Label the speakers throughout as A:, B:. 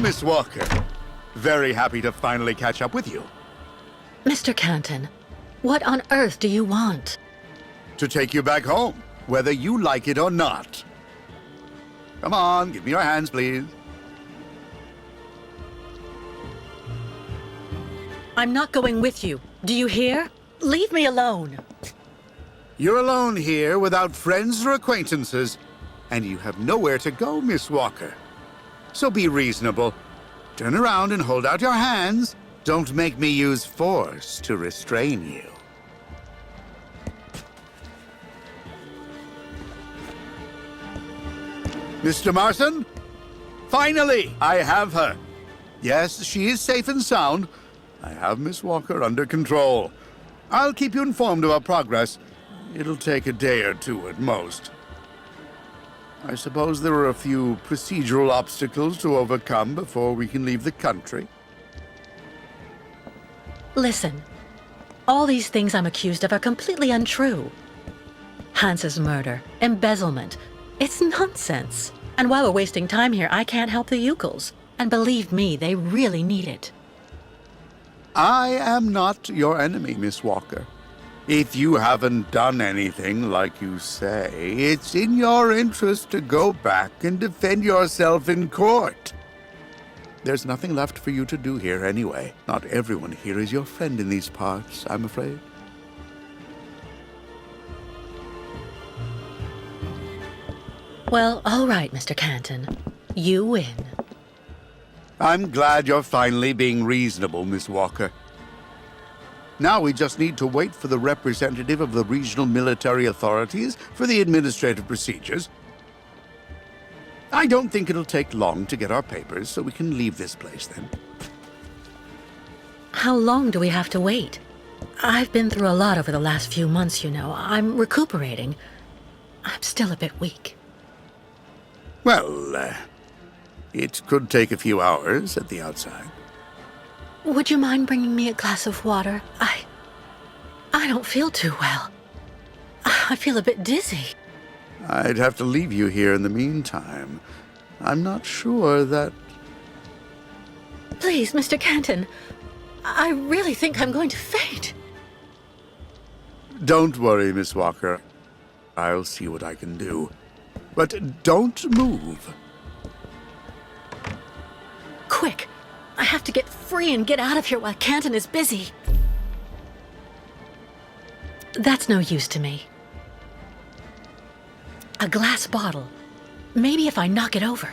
A: Miss Walker. Very happy to finally catch up with you.
B: Mr. Canton, what on earth do you want?
A: To take you back home, whether you like it or not. Come on, give me your hands, please.
B: I'm not going with you. Do you hear? Leave me alone.
A: You're alone here without friends or acquaintances, and you have nowhere to go, Miss Walker. So be reasonable. Turn around and hold out your hands. Don't make me use force to restrain you. Mr. Marson? Finally, I have her. Yes, she is safe and sound. I have Miss Walker under control. I'll keep you informed of our progress. It'll take a day or two at most. I suppose there are a few procedural obstacles to overcome before we can leave the country.
B: Listen, all these things I'm accused of are completely untrue. Hans's murder, embezzlement, it's nonsense. And while we're wasting time here, I can't help the Ukels. And believe me, they really need it.
A: I am not your enemy, Miss Walker. If you haven't done anything like you say, it's in your interest to go back and defend yourself in court. There's nothing left for you to do here anyway. Not everyone here is your friend in these parts, I'm afraid.
B: Well, all right, Mr. Canton. You win.
A: I'm glad you're finally being reasonable, Miss Walker. Now we just need to wait for the representative of the regional military authorities for the administrative procedures. I don't think it'll take long to get our papers, so we can leave this place then.
B: How long do we have to wait? I've been through a lot over the last few months, you know. I'm recuperating. I'm still a bit weak.
A: Well, it could take a few hours at the outside.
B: Would you mind bringing me a glass of water? I don't feel too well. I feel a bit dizzy.
A: I'd have to leave you here in the meantime. I'm not sure that...
B: Please, Mr. Canton. I really think I'm going to faint.
A: Don't worry, Miss Walker. I'll see what I can do. But don't move.
B: Quick! I have to get free and get out of here while Canton is busy. That's no use to me. A glass bottle. Maybe if I knock it over.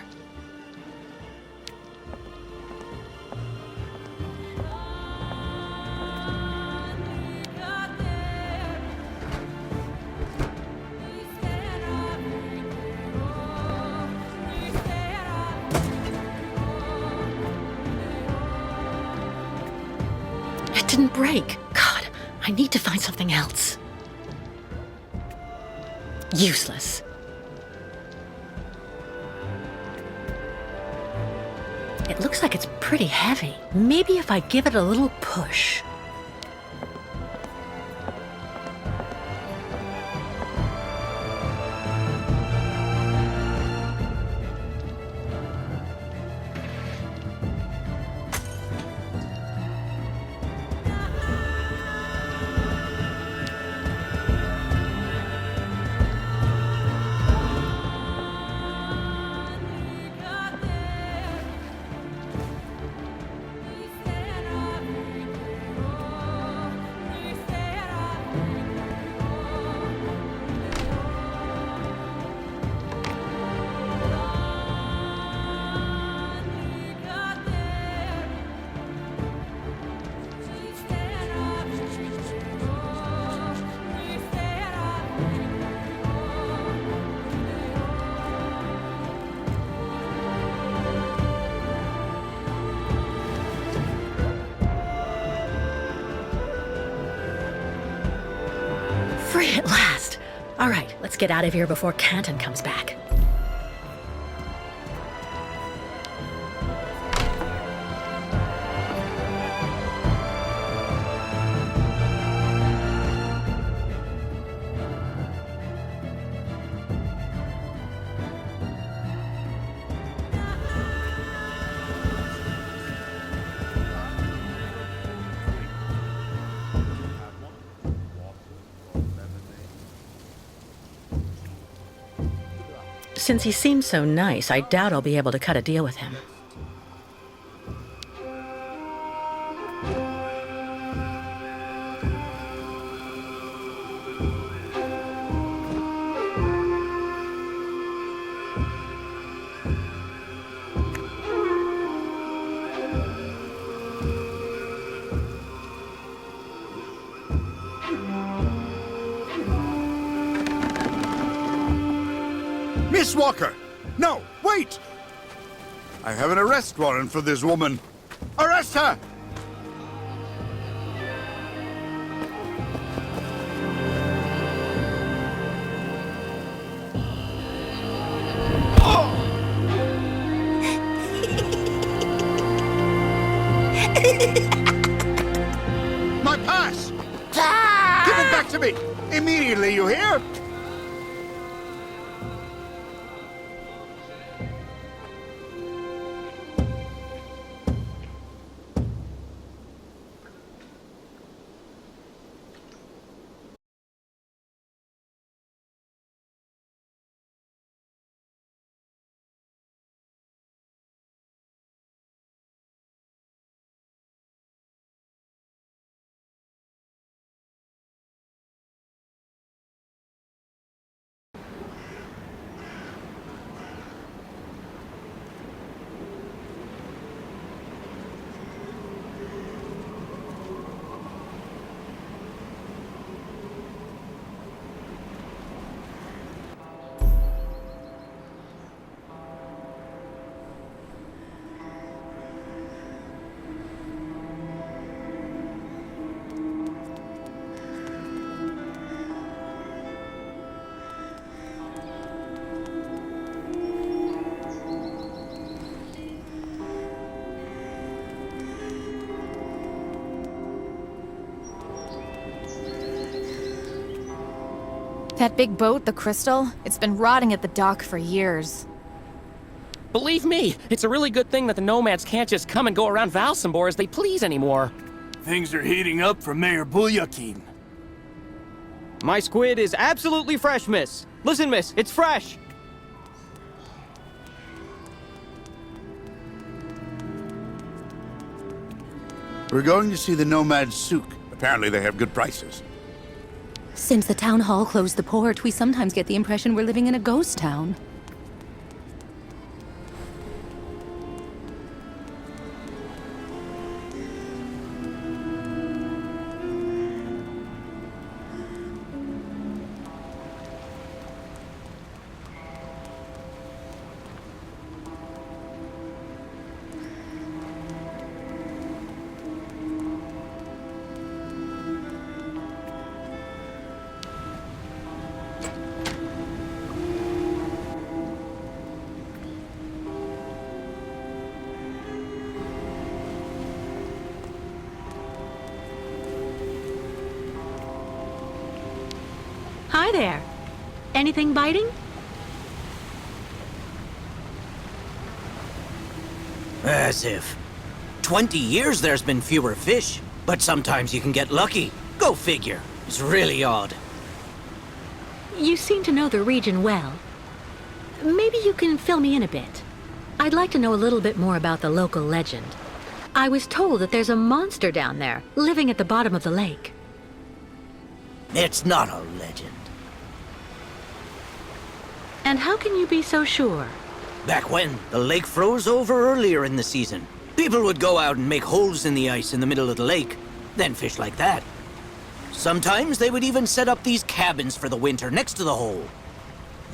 B: It didn't break. God, I need to find something else. Useless. It looks like it's pretty heavy. Maybe if I give it a little push. Free at last. All right, let's get out of here before Canton comes back. Since he seems so nice, I doubt I'll be able to cut a deal with him.
A: Miss Walker! No, wait! I have an arrest warrant for this woman. Arrest her! My pass! Give it back to me! Immediately, you hear?
C: That big boat, the Crystal, it's been rotting at the dock for years.
D: Believe me, it's a really good thing that the nomads can't just come and go around Valsambor as they please anymore.
E: Things are heating up for Mayor Bulyakin.
F: My squid is absolutely fresh, miss. Listen, miss, it's fresh.
A: We're going to see the Nomad Souk. Apparently they have good prices.
G: Since the town hall closed the port, we sometimes get the impression we're living in a ghost town.
B: Hi there. Anything biting?
H: As if. 20 years there's been fewer fish, but sometimes you can get lucky. Go figure. It's really odd.
B: You seem to know the region well. Maybe you can fill me in a bit. I'd like to know a little bit more about the local legend. I was told that there's a monster down there, living at the bottom of the lake.
H: It's not a legend.
B: And how can you be so sure?
H: Back when, the lake froze over earlier in the season. People would go out and make holes in the ice in the middle of the lake, then fish like that. Sometimes they would even set up these cabins for the winter next to the hole.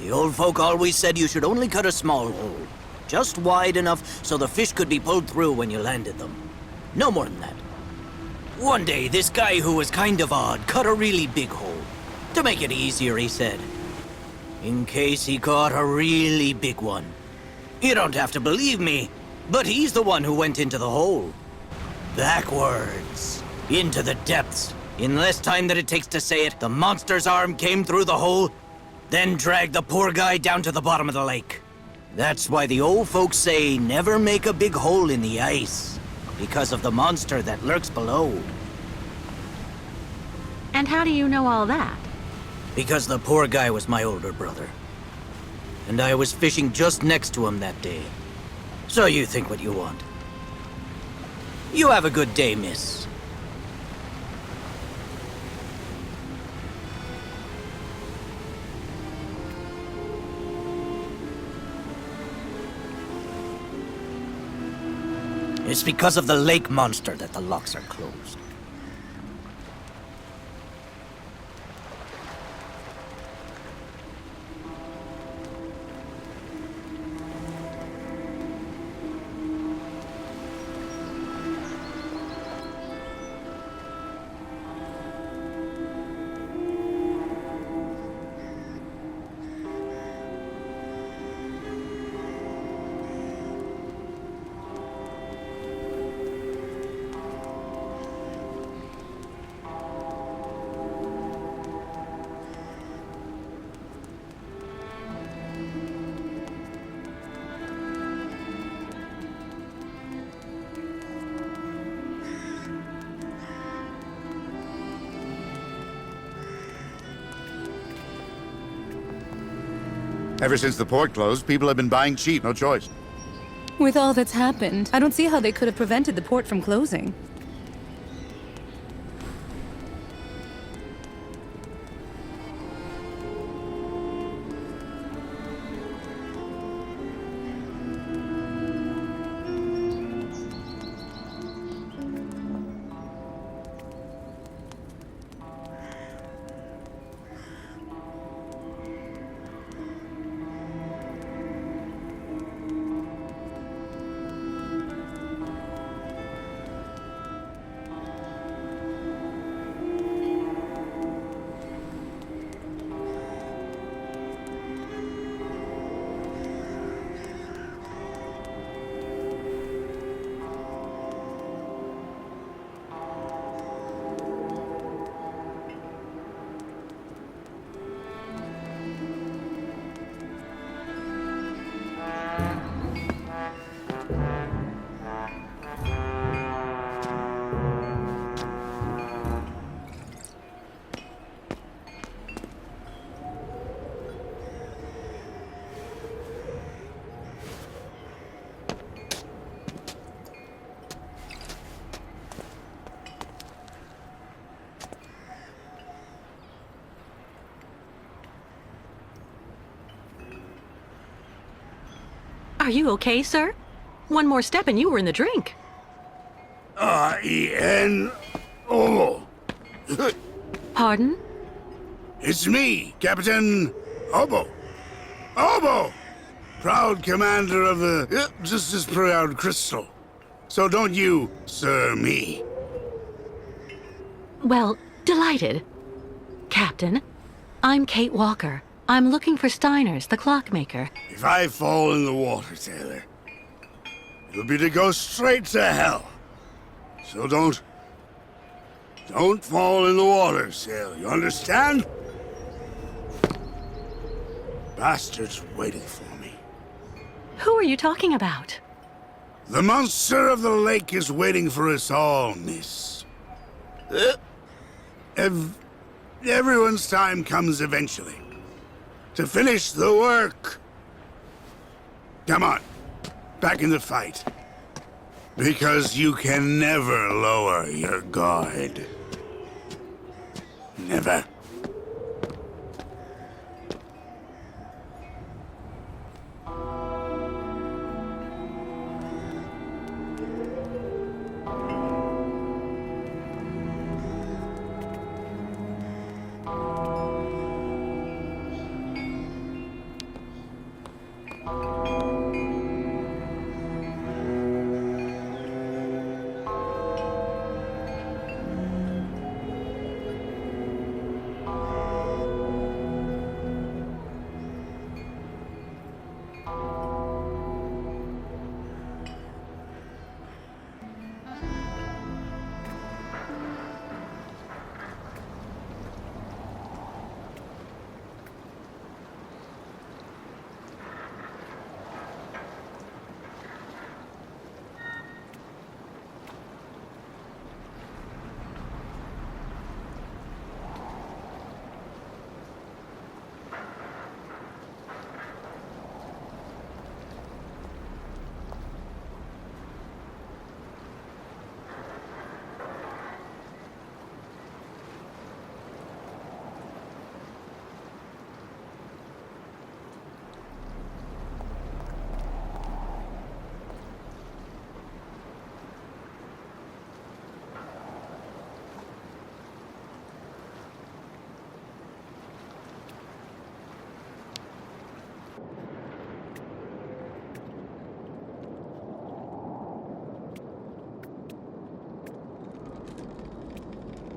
H: The old folk always said you should only cut a small hole, just wide enough so the fish could be pulled through when you landed them. No more than that. One day, this guy who was kind of odd cut a really big hole. To make it easier, he said. In case he caught a really big one. You don't have to believe me, but he's the one who went into the hole. Backwards. Into the depths. In less time than it takes to say it, the monster's arm came through the hole, then dragged the poor guy down to the bottom of the lake. That's why the old folks say never make a big hole in the ice, because of the monster that lurks below.
B: And how do you know all that?
H: Because the poor guy was my older brother. and I was fishing just next to him that day. So you think what you want. You have a good day, miss. It's because of the lake monster that the locks are closed.
A: Ever since the port closed, people have been buying cheap, no choice.
G: With all that's happened, I don't see how they could have prevented the port from closing.
B: Are you okay, sir? One more step and you were in the drink.
A: R-E-N-O.
B: Pardon?
A: It's me, Captain Obo. Obo! Proud commander of the just as proud crystal. So don't you, sir, me.
B: Well, delighted. Captain, I'm Kate Walker. I'm looking for Steiner's, the clockmaker.
A: If I fall in the water, sailor, it'll be to go straight to hell. So don't fall in the water, sailor. You understand? Bastards waiting for me.
B: Who are you talking about?
A: The monster of the lake is waiting for us all, miss. Everyone's time comes eventually. To finish the work. Come on, back in the fight. Because you can never lower your guard. Never.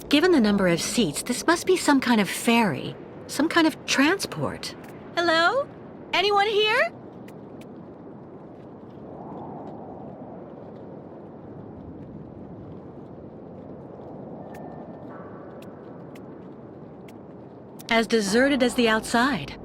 B: Given the number of seats, this must be some kind of ferry. Some kind of transport.
I: Hello? Anyone here?
B: As deserted as the outside.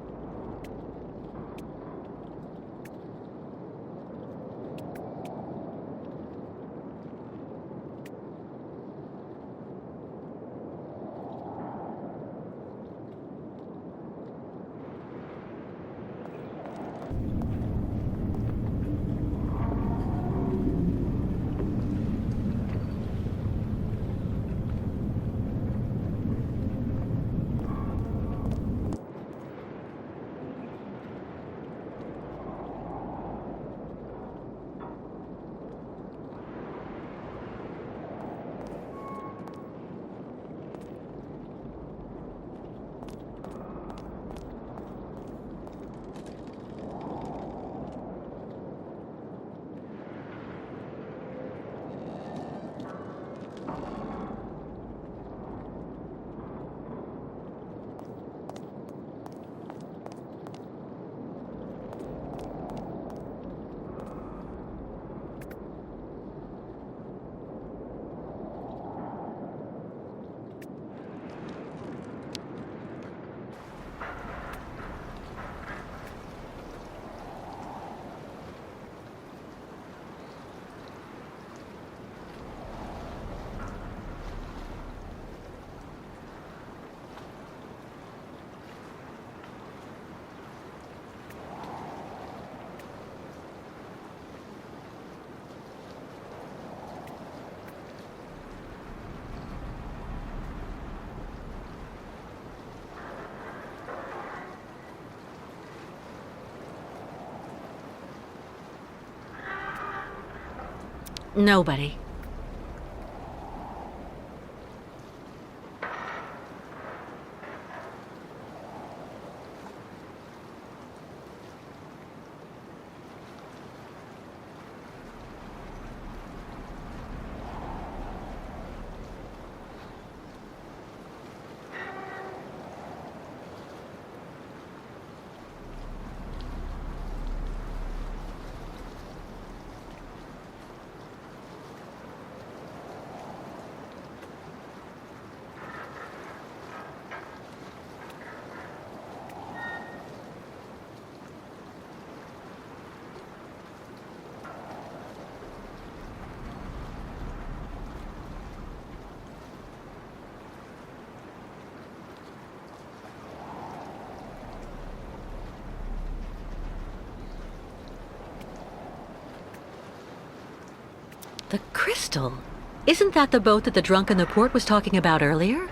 B: Nobody. The crystal? Isn't that the boat that the drunk in the port was talking about earlier?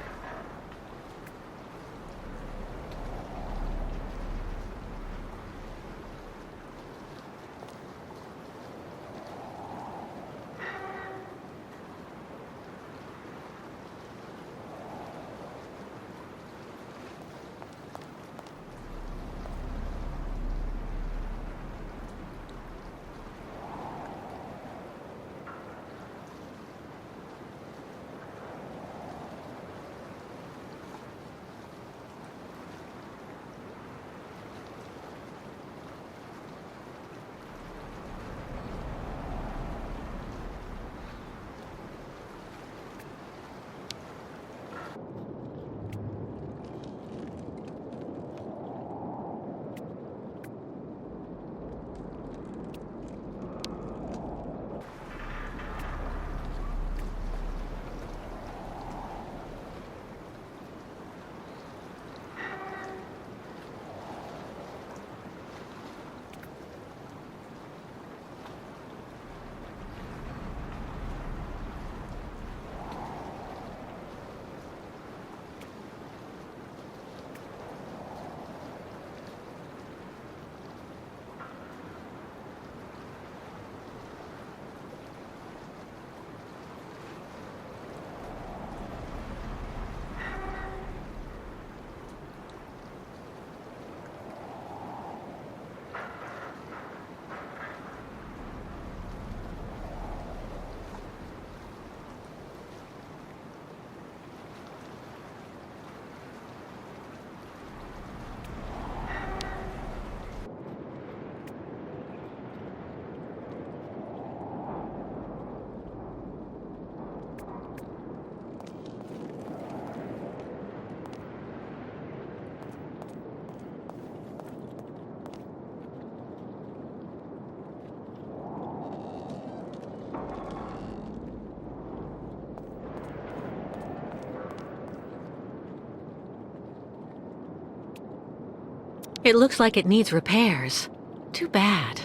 B: It looks like it needs repairs. Too bad.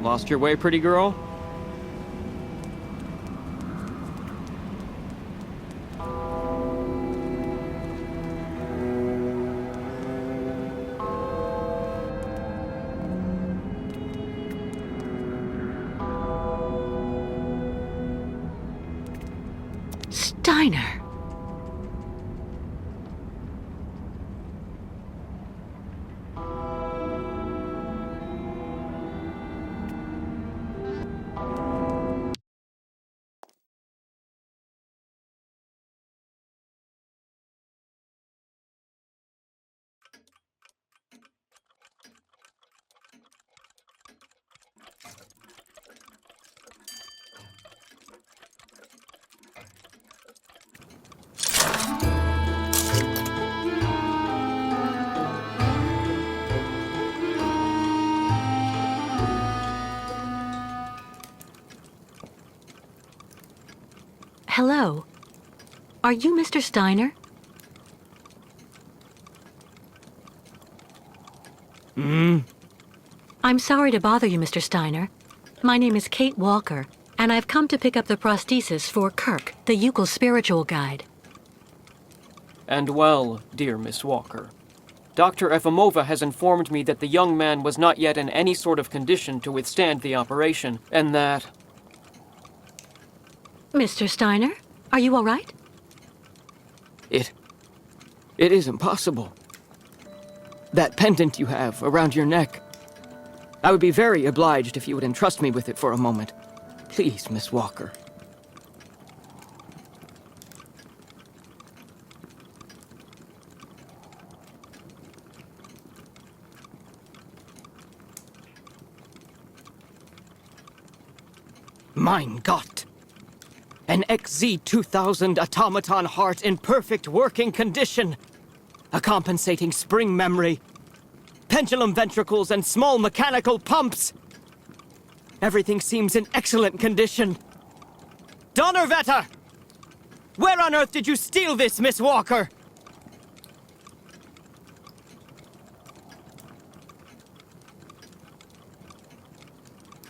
F: Lost your way, pretty girl?
B: Steiner! Hello. Are you Mr. Steiner? I'm sorry to bother you, Mr. Steiner. My name is Kate Walker, and I've come to pick up the prosthesis for Kirk, the Yukel spiritual guide.
F: and well, dear Miss Walker. Dr. Efimova has informed me that the young man was not yet in any sort of condition to withstand the operation, and that...
B: Mr. Steiner, are you all right?
F: It is impossible. That pendant you have around your neck. I would be very obliged if you would entrust me with it for a moment. Please, Miss Walker. Mein Gott! An XZ-2000 automaton heart in perfect working condition. A compensating spring memory. Pendulum ventricles and small mechanical pumps. Everything seems in excellent condition. Donnerwetter! Where on earth did you steal this, Miss Walker?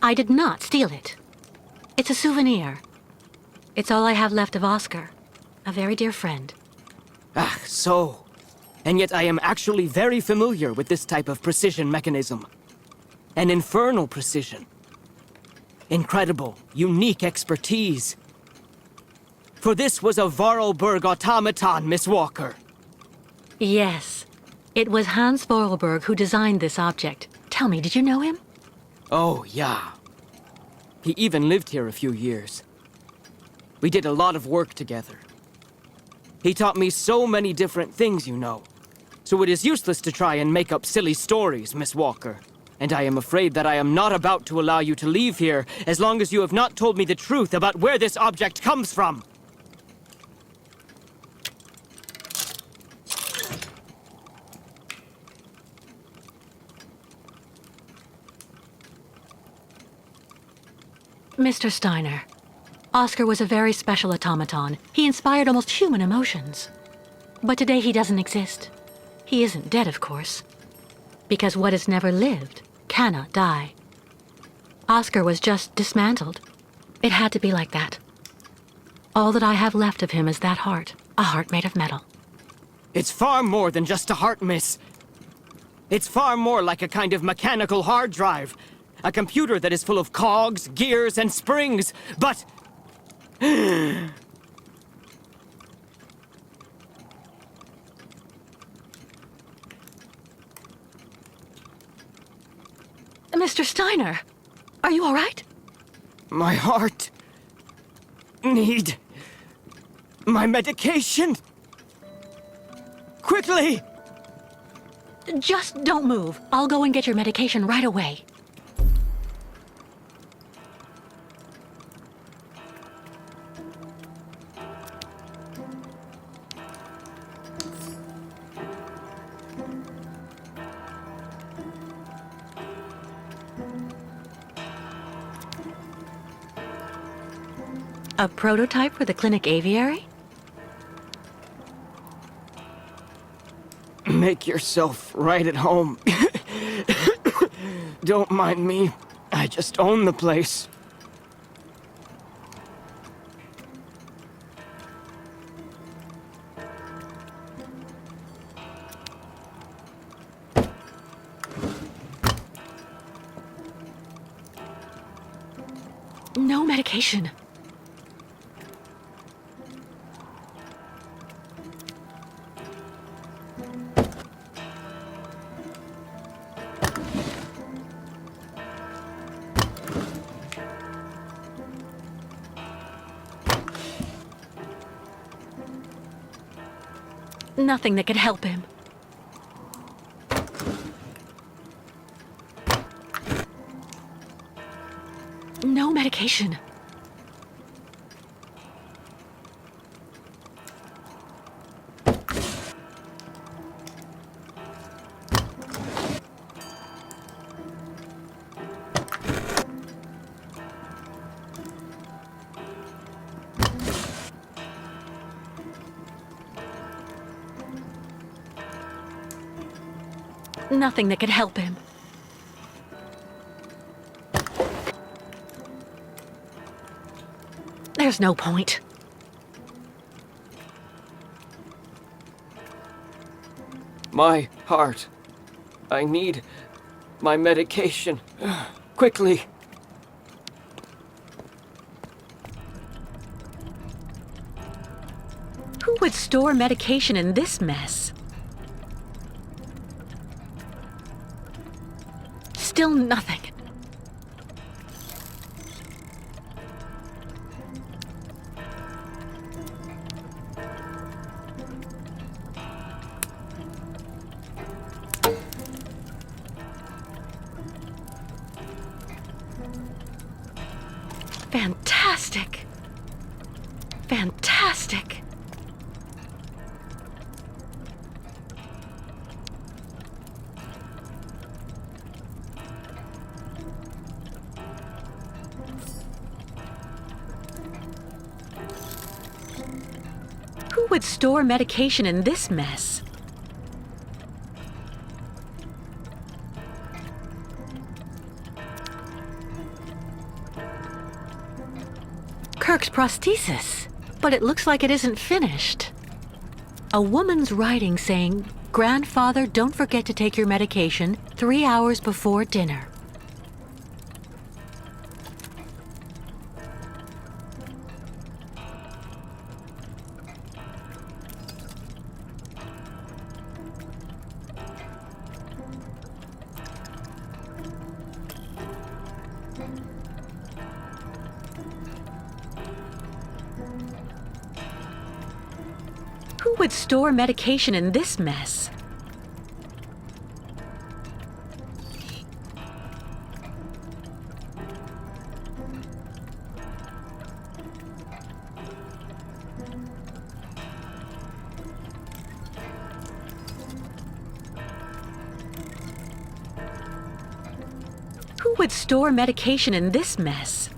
B: I did not steal it. It's a souvenir. It's all I have left of Oscar, a very dear friend.
F: Ah, so. And yet I am actually very familiar with this type of precision mechanism. An infernal precision. Incredible, unique expertise. For this was a Vorarlberg automaton, Miss Walker.
B: Yes. It was Hans Vorarlberg who designed this object. Tell me, did you know him?
F: Oh, yeah. He even lived here a few years. We did a lot of work together. He taught me so many different things, you know. So it is useless to try and make up silly stories, Miss Walker. And I am afraid that I am not about to allow you to leave here as long as you have not told me the truth about where this object comes from.
B: Mr. Steiner, Oscar was a very special automaton. He inspired almost human emotions. But today he doesn't exist. He isn't dead, of course. Because what has never lived cannot die. Oscar was just dismantled. It had to be like that. All that I have left of him is that heart, a heart made of metal.
F: It's far more than just a heart, miss. It's far more like a kind of mechanical hard drive. A computer that is full of cogs, gears, and springs, but...
B: Mr. Steiner, are you all right?
F: My heart... need... my medication. Quickly!
B: Just don't move. I'll go and get your medication right away. A prototype for the clinic aviary?
F: Make yourself right at home. Don't mind me. I just own the place.
B: No medication. Nothing that could help him. No medication. Nothing that could help him. There's no point.
F: My heart. I need my medication. Quickly.
B: Who would store medication in this mess? Still nothing. Fantastic. Fantastic. Who would store medication in this mess? Kirk's prosthesis, but it looks like it isn't finished. A woman's writing saying, "Grandfather, don't forget to take your medication 3 hours before dinner." Who would store medication in this mess? Who would store medication in this mess?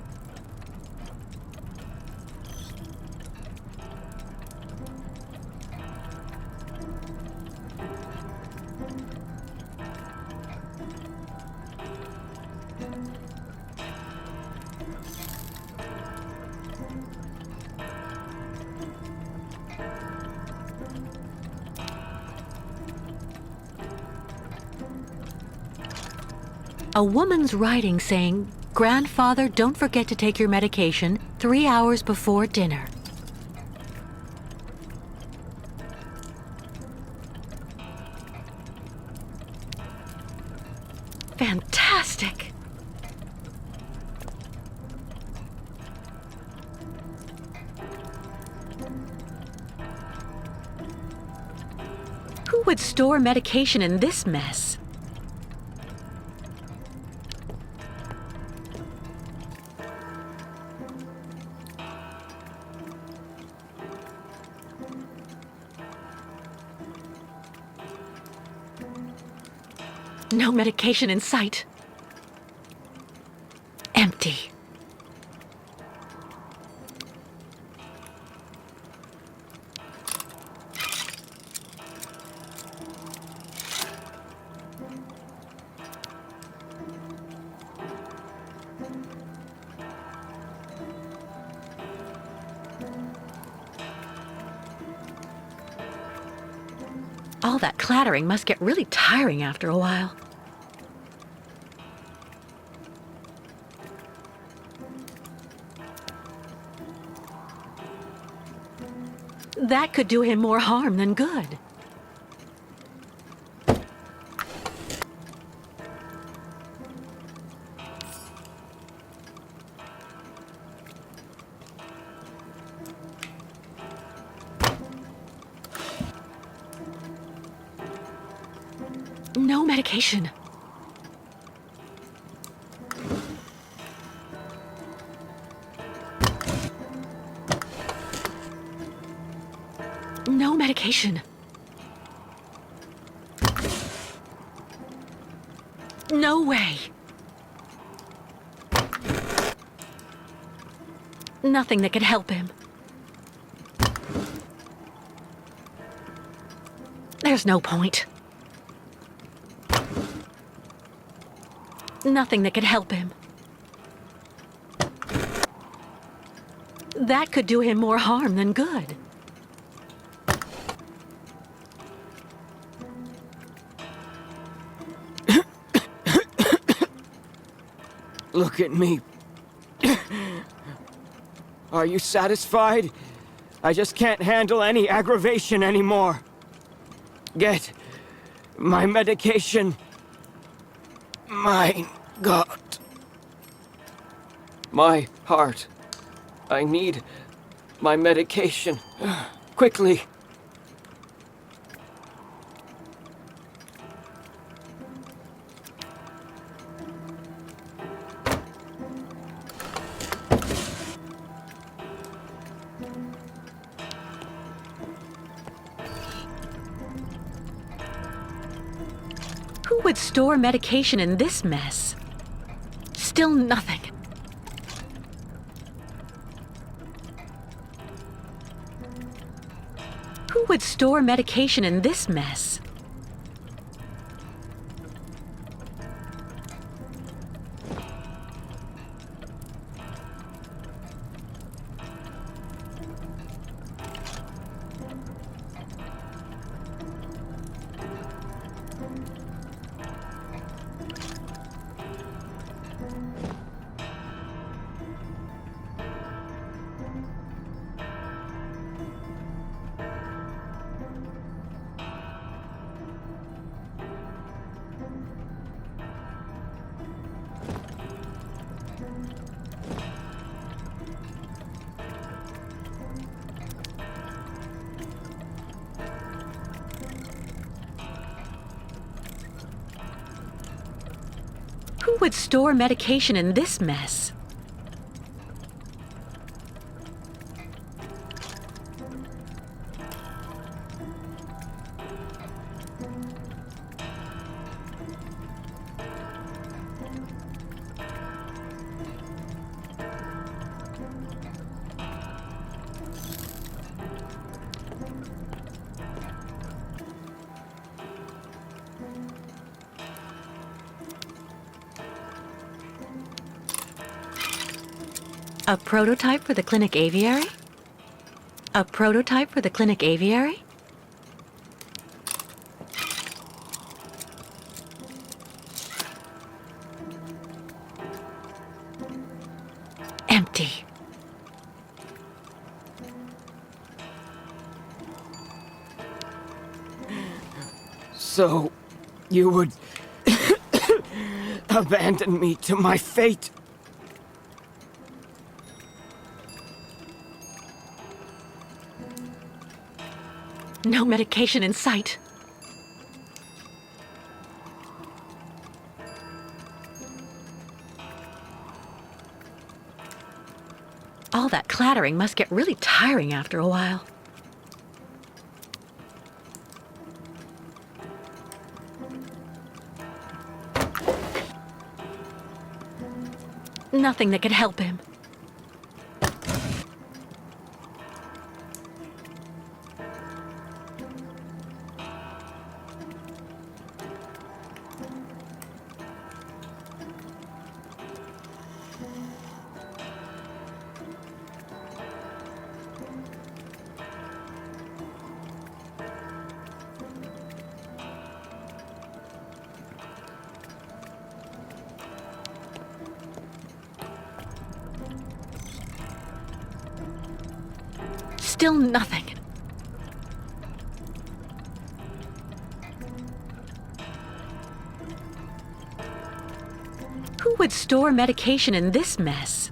B: A woman's writing saying, "Grandfather, don't forget to take your medication 3 hours before dinner." Fantastic. Who would store medication in this mess? No medication in sight. Empty. All that clattering must get really tiring after a while. That could do him more harm than good. No medication. No medication. No way. Nothing that could help him. There's no point. Nothing that could help him. That could do him more harm than good.
F: Look at me. Are you satisfied? I just can't handle any aggravation anymore. Get my medication. My God. My heart. I need my medication. Quickly.
B: Who would store medication in this mess? Still nothing. Who would store medication in this mess? Who would store medication in this mess? A prototype for the clinic aviary? A prototype for the clinic aviary? Empty.
F: So, you would abandon me to my fate?
B: No medication in sight. All that clattering must get really tiring after a while. Nothing that could help him. Still nothing. Who would store medication in this mess?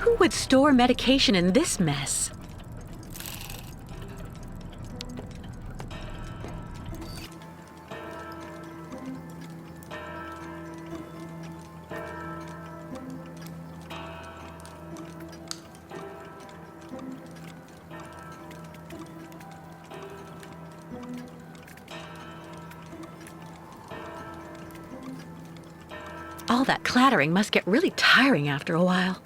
B: Who would store medication in this mess? All that clattering must get really tiring after a while.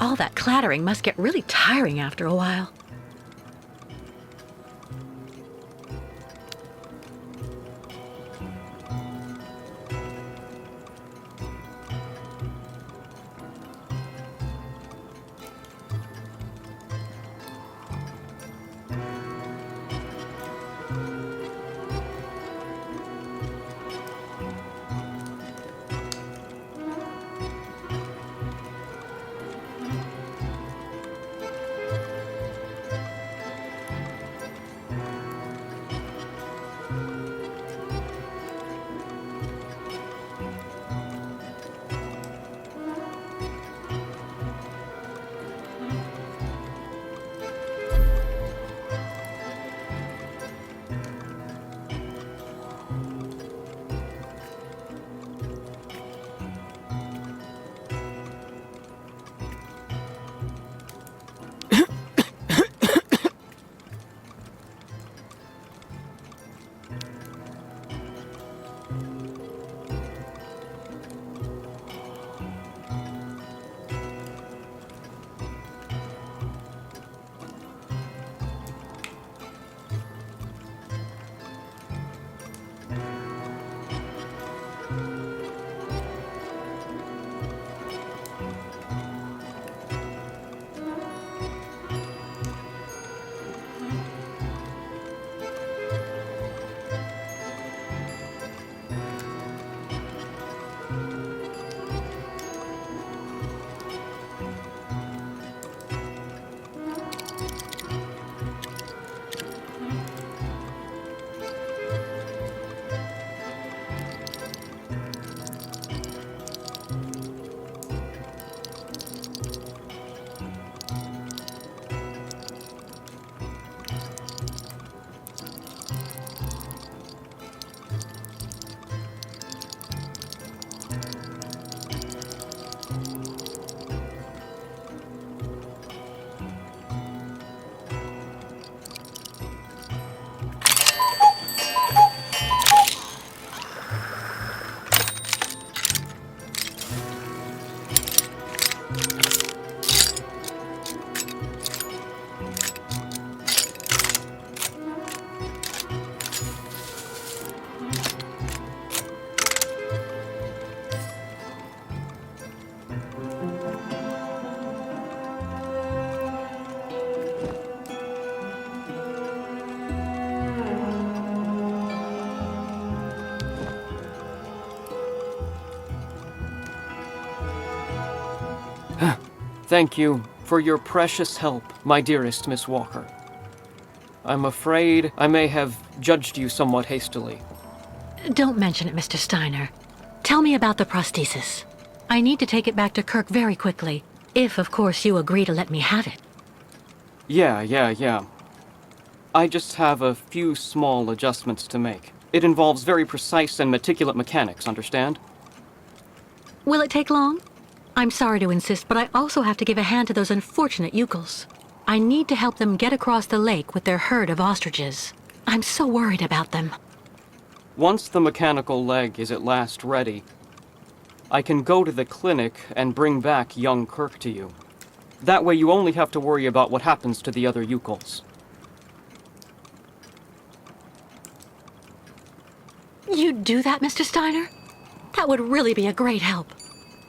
B: All that clattering must get really tiring after a while.
F: Thank you for your precious help, my dearest Miss Walker. I'm afraid I may have judged you somewhat hastily.
B: Don't mention it, Mr. Steiner. Tell me about the prosthesis. I need to take it back to Kirk very quickly, if, of course, you agree to let me have it.
F: Yeah. I just have a few small adjustments to make. It involves very precise and meticulous mechanics, understand?
B: Will it take long? I'm sorry to insist, but I also have to give a hand to those unfortunate Yukels. I need to help them get across the lake with their herd of ostriches. I'm so worried about them.
F: Once the mechanical leg is at last ready, I can go to the clinic and bring back young Kirk to you. That way you only have to worry about what happens to the other Yukels.
B: You'd do that, Mr. Steiner? That would really be a great help.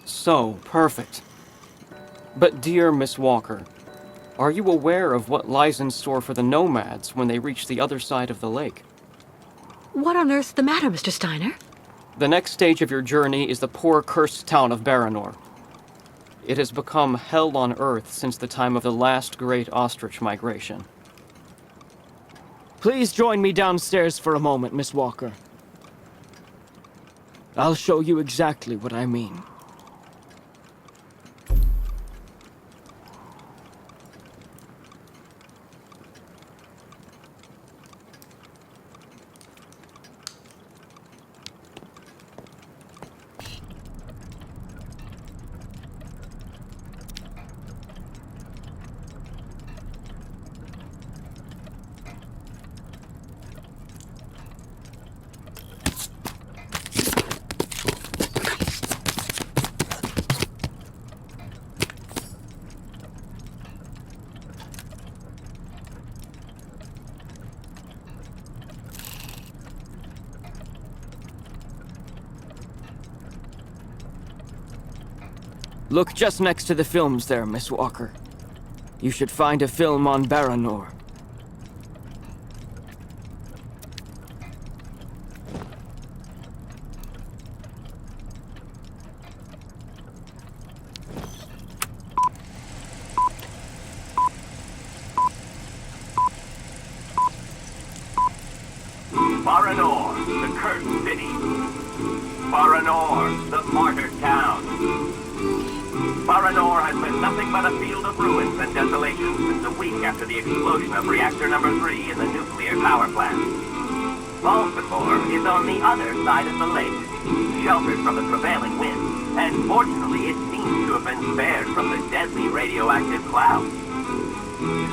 F: So, perfect. But dear Miss Walker, are you aware of what lies in store for the nomads when they reach the other side of the lake?
B: What on earth's the matter, Mr. Steiner?
F: The next stage of your journey is the poor, cursed town of Baranor. It has become hell on earth since the time of the last great ostrich migration.
J: Please join me downstairs for a moment, Miss Walker. I'll show you exactly what I mean.
F: Look just next to the films there, Miss Walker. You should find a film on Baranor.
K: Baranor, the cursed city. Baranor, the martyred town. Baranor has been nothing but a field of ruins and desolation since a week after the explosion of reactor number 3 in the nuclear power plant. Baltimore is on the other side of the lake, sheltered from the prevailing winds, and fortunately it seems to have been spared from the deadly radioactive clouds.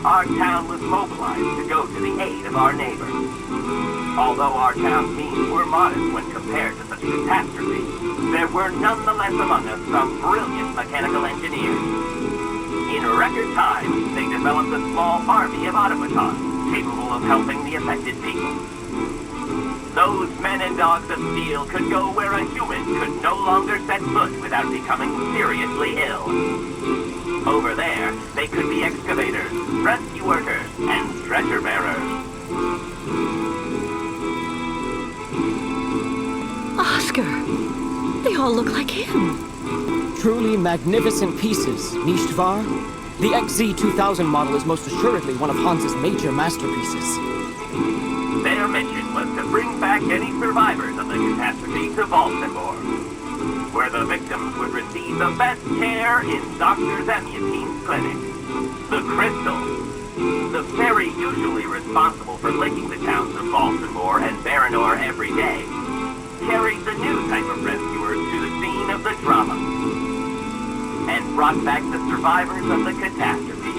K: Our town was mobilized to go to the aid of our neighbors. Although our town's means were modest when compared to such a catastrophe, there were nonetheless among us some brilliant mechanical engineers. In record time, they developed a small army of automatons capable of helping the affected people. Those men and dogs of steel could go where a human could no longer set foot without becoming seriously ill. Over there, they could be excavators, rescue workers, and treasure bearers.
B: Oscar! They all look like him.
F: Truly magnificent pieces, Nishtvar. The XZ-2000 model is most assuredly one of Hans's major masterpieces.
K: Their mission was to bring back any survivors of the catastrophe to Baltimore, where the victims would receive the best care in Dr. Zemiatine's clinic. The Crystal, the ferry usually responsible for linking the towns of Baltimore and Baranor every day, carried the new type of rescuers to the scene of the drama and brought back the survivors of the catastrophe.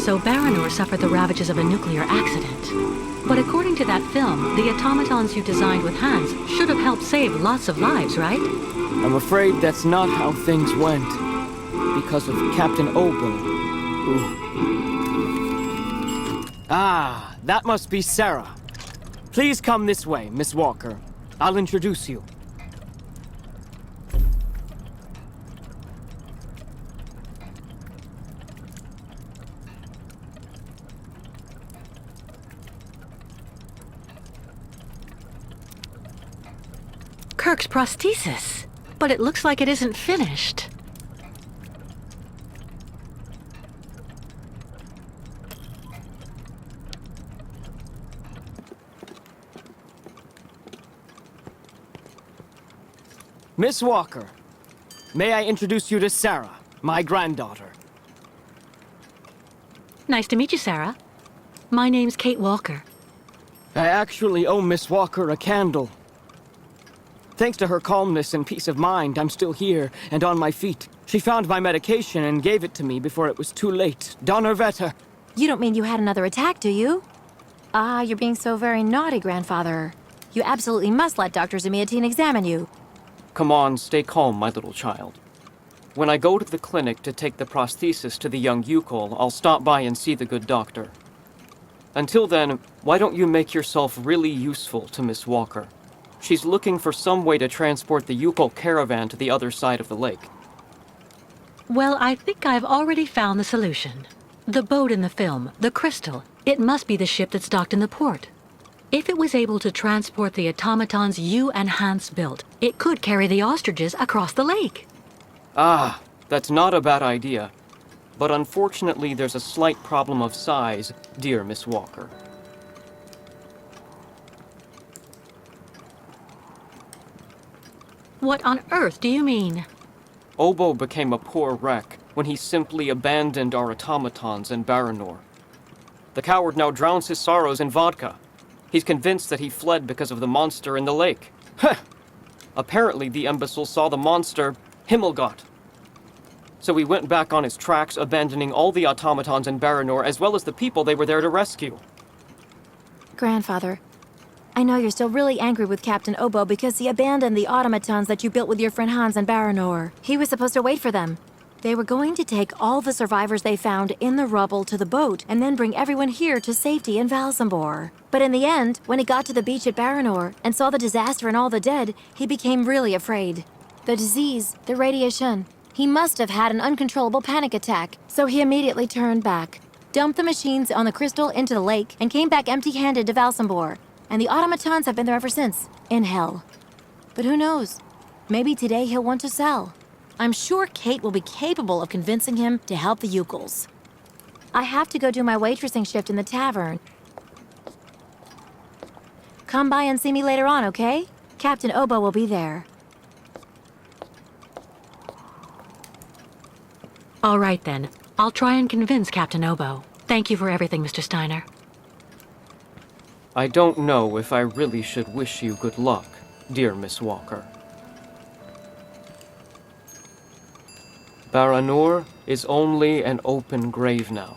B: So Baranor suffered the ravages of a nuclear accident. But according to that film, the automatons you designed with Hans should have helped save lots of lives, right?
F: I'm afraid that's not how things went. Because of Captain Obo, who... Ah, that must be Sarah. Please come this way, Miss Walker. I'll introduce you.
B: Kirk's prosthesis. But it looks like it isn't finished.
F: Miss Walker, may I introduce you to Sarah, my granddaughter?
B: Nice to meet you, Sarah. My name's Kate Walker.
F: I actually owe Miss Walker a candle. Thanks to her calmness and peace of mind, I'm still here and on my feet. She found my medication and gave it to me before it was too late. Donnerwetter.
C: You don't mean you had another attack, do you? Ah, you're being so very naughty, Grandfather. You absolutely must let Dr. Zemiatine examine you.
F: Come on, stay calm, my little child. When I go to the clinic to take the prosthesis to the young Yukol, I'll stop by and see the good doctor. Until then, why don't you make yourself really useful to Miss Walker? She's looking for some way to transport the Yukol caravan to the other side of the lake.
B: Well, I think I've already found the solution. The boat in the film, the Crystal, it must be the ship that's docked in the port. If it was able to transport the automatons you and Hans built, it could carry the ostriches across the lake.
F: Ah, that's not a bad idea. But unfortunately, there's a slight problem of size, dear Miss Walker.
B: What on earth do you mean?
F: Obo became a poor wreck when he simply abandoned our automatons in Baranor. The coward now drowns his sorrows in vodka. He's convinced that he fled because of the monster in the lake. Heh! Apparently the imbecile saw the monster, Himmelgott. So he went back on his tracks, abandoning all the automatons in Baranor as well as the people they were there to rescue.
C: Grandfather, I know you're still really angry with Captain Obo because he abandoned the automatons that you built with your friend Hans in Baranor. He was supposed to wait for them. They were going to take all the survivors they found in the rubble to the boat and then bring everyone here to safety in Valsambor. But in the end, when he got to the beach at Baranor and saw the disaster and all the dead, he became really afraid. The disease, the radiation. He must have had an uncontrollable panic attack, so he immediately turned back, dumped the machines on the crystal into the lake, and came back empty-handed to Valsambor. And the automatons have been there ever since, in hell. But who knows? Maybe today he'll want to sell. I'm sure Kate will be capable of convincing him to help the Yukels. I have to go do my waitressing shift in the tavern. Come by and see me later on, okay? Captain Obo will be there.
B: All right, then. I'll try and convince Captain Obo. Thank you for everything, Mr. Steiner.
J: I don't know if I really should wish you good luck, dear Miss Walker. Baranur is only an open grave now.